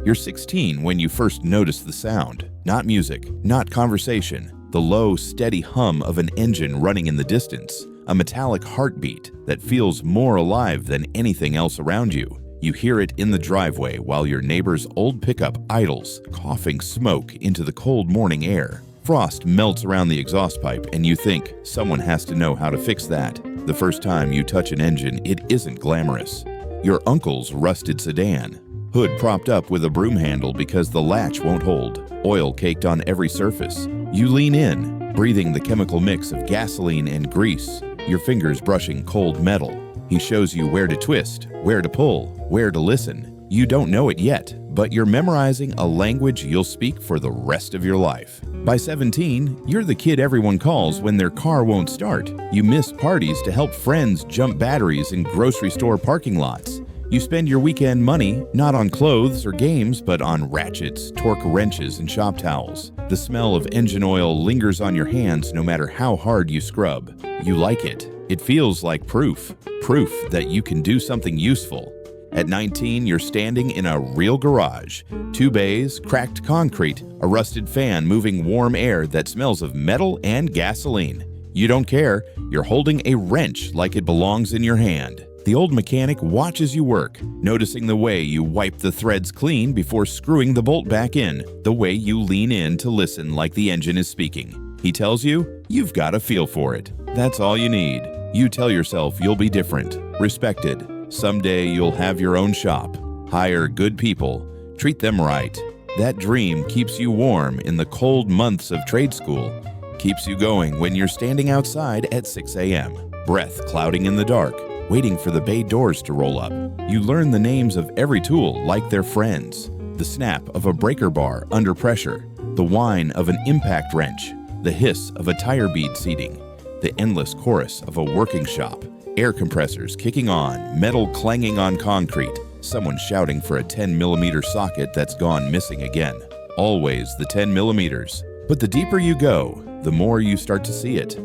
You're 16 when you first notice the sound. Not music, not conversation. The low, steady hum of an engine running in the distance. A metallic heartbeat that feels more alive than anything else around you. You hear it in the driveway while your neighbor's old pickup idles, coughing smoke into the cold morning air. Frost melts around the exhaust pipe and you think someone has to know how to fix that. The first time you touch an engine, it isn't glamorous. Your uncle's rusted sedan. Hood propped up with a broom handle because the latch won't hold. Oil caked on every surface. You lean in, breathing the chemical mix of gasoline and grease, your fingers brushing cold metal. He shows you where to twist, where to pull, where to listen. You don't know it yet, but you're memorizing a language you'll speak for the rest of your life. By 17, you're the kid everyone calls when their car won't start. You miss parties to help friends jump batteries in grocery store parking lots. You spend your weekend money not on clothes or games, but on ratchets, torque wrenches, and shop towels. The smell of engine oil lingers on your hands no matter how hard you scrub. You like it. It feels like proof that you can do something useful. At 19, you're standing in a real garage. 2 bays, cracked concrete, a rusted fan moving warm air that smells of metal and gasoline. You don't care. You're holding a wrench like it belongs in your hand. The old mechanic watches you work, noticing the way you wipe the threads clean before screwing the bolt back in, the way you lean in to listen like the engine is speaking. He tells you, you've got a feel for it. That's all you need. You tell yourself you'll be different, respected. Someday you'll have your own shop, hire good people, treat them right. That dream keeps you warm in the cold months of trade school, keeps you going when you're standing outside at 6 a.m., breath clouding in the dark, waiting for the bay doors to roll up. You learn the names of every tool like they're friends. The snap of a breaker bar under pressure, the whine of an impact wrench, the hiss of a tire bead seating, the endless chorus of a working shop, air compressors kicking on, metal clanging on concrete, someone shouting for a 10mm socket that's gone missing again. Always the 10mm. But the deeper you go, the more you start to see it.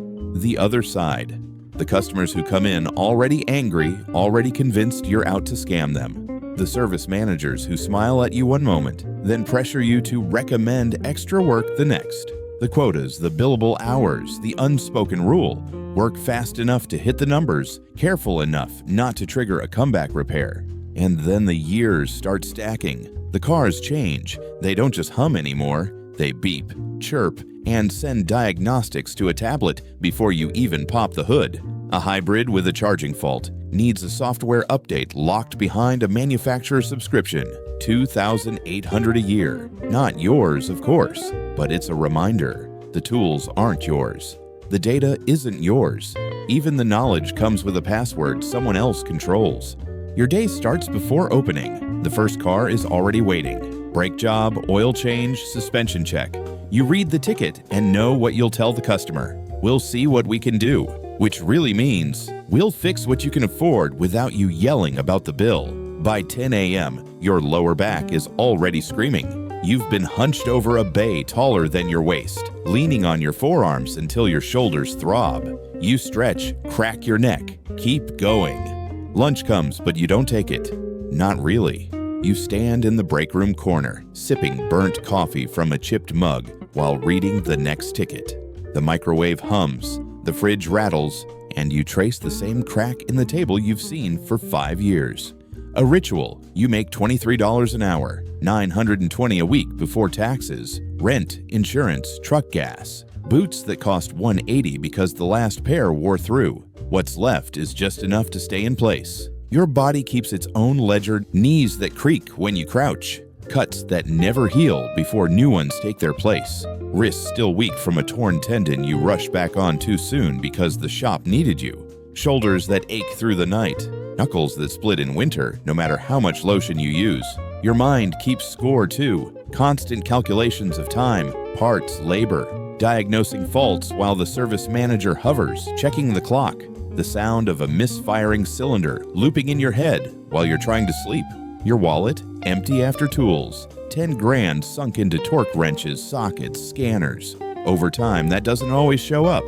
The other side. The customers who come in already angry, already convinced you're out to scam them. The service managers who smile at you one moment, then pressure you to recommend extra work the next. The quotas, the billable hours, the unspoken rule. Work fast enough to hit the numbers, careful enough not to trigger a comeback repair. And then the years start stacking. The cars change. They don't just hum anymore. They beep, chirp, and send diagnostics to a tablet before you even pop the hood. A hybrid with a charging fault needs a software update locked behind a manufacturer subscription. $2,800 a year. Not yours, of course, but it's a reminder. The tools aren't yours. The data isn't yours. Even the knowledge comes with a password someone else controls. Your day starts before opening. The first car is already waiting. Brake job, oil change, suspension check. You read the ticket and know what you'll tell the customer. We'll see what we can do, which really means we'll fix what you can afford without you yelling about the bill. By 10 a.m., your lower back is already screaming. You've been hunched over a bay taller than your waist, leaning on your forearms until your shoulders throb. You stretch, crack your neck, keep going. Lunch comes, but you don't take it. Not really. You stand in the break room corner, sipping burnt coffee from a chipped mug while reading the next ticket. The microwave hums, the fridge rattles, and you trace the same crack in the table you've seen for 5 years. A ritual. You make $23 an hour, $920 a week before taxes, rent, insurance, truck gas, boots that cost $180 because the last pair wore through. What's left is just enough to stay in place. Your body keeps its own ledger, knees that creak when you crouch, cuts that never heal before new ones take their place, wrists still weak from a torn tendon you rush back on too soon because the shop needed you, shoulders that ache through the night, knuckles that split in winter no matter how much lotion you use. Your mind keeps score too, constant calculations of time, parts, labor, diagnosing faults while the service manager hovers, checking the clock, the sound of a misfiring cylinder looping in your head while you're trying to sleep. Your wallet, empty after tools. 10 grand sunk into torque wrenches, sockets, scanners. Over time, that doesn't always show up.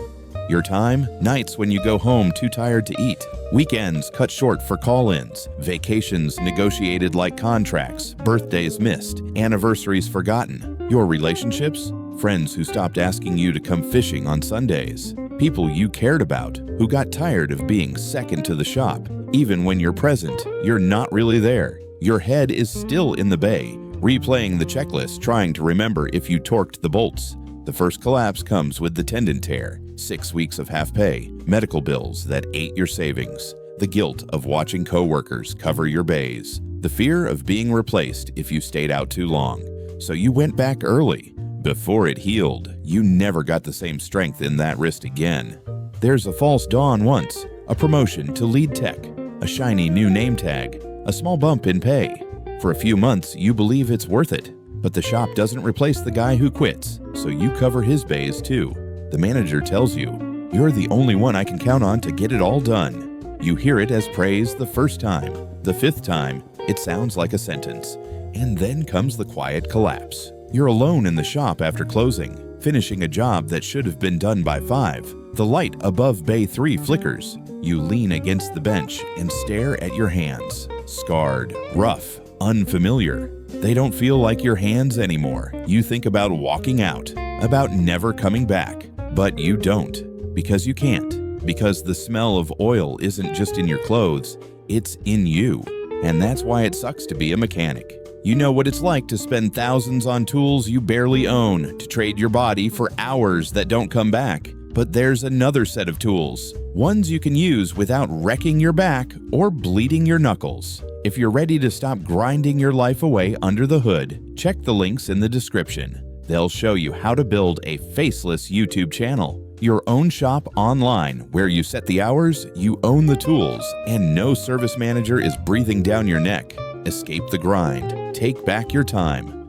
Your time? Nights when you go home too tired to eat. Weekends cut short for call-ins. Vacations negotiated like contracts. Birthdays missed. Anniversaries forgotten. Your relationships? Friends who stopped asking you to come fishing on Sundays. People you cared about who got tired of being second to the shop. Even when you're present, you're not really there. Your head is still in the bay, replaying the checklist, trying to remember if you torqued the bolts. The first collapse comes with the tendon tear, 6 weeks of half pay, medical bills that ate your savings, the guilt of watching coworkers cover your bays, the fear of being replaced if you stayed out too long. So you went back early. Before it healed, you never got the same strength in that wrist again. There's a false dawn once, a promotion to lead tech, a shiny new name tag, a small bump in pay. For a few months, you believe it's worth it, but the shop doesn't replace the guy who quits, so you cover his bays too. The manager tells you, "You're the only one I can count on to get it all done." You hear it as praise the first time. The fifth time, it sounds like a sentence. And then comes the quiet collapse. You're alone in the shop after closing, finishing a job that should have been done by 5. The light above Bay 3 flickers. You lean against the bench and stare at your hands. Scarred, rough, unfamiliar. They don't feel like your hands anymore. You think about walking out, about never coming back. But you don't, because you can't. Because the smell of oil isn't just in your clothes, it's in you. And that's why it sucks to be a mechanic. You know what it's like to spend thousands on tools you barely own, to trade your body for hours that don't come back. But there's another set of tools, ones you can use without wrecking your back or bleeding your knuckles. If you're ready to stop grinding your life away under the hood, check the links in the description. They'll show you how to build a faceless YouTube channel, your own shop online where you set the hours, you own the tools, and no service manager is breathing down your neck. Escape the grind. Take back your time.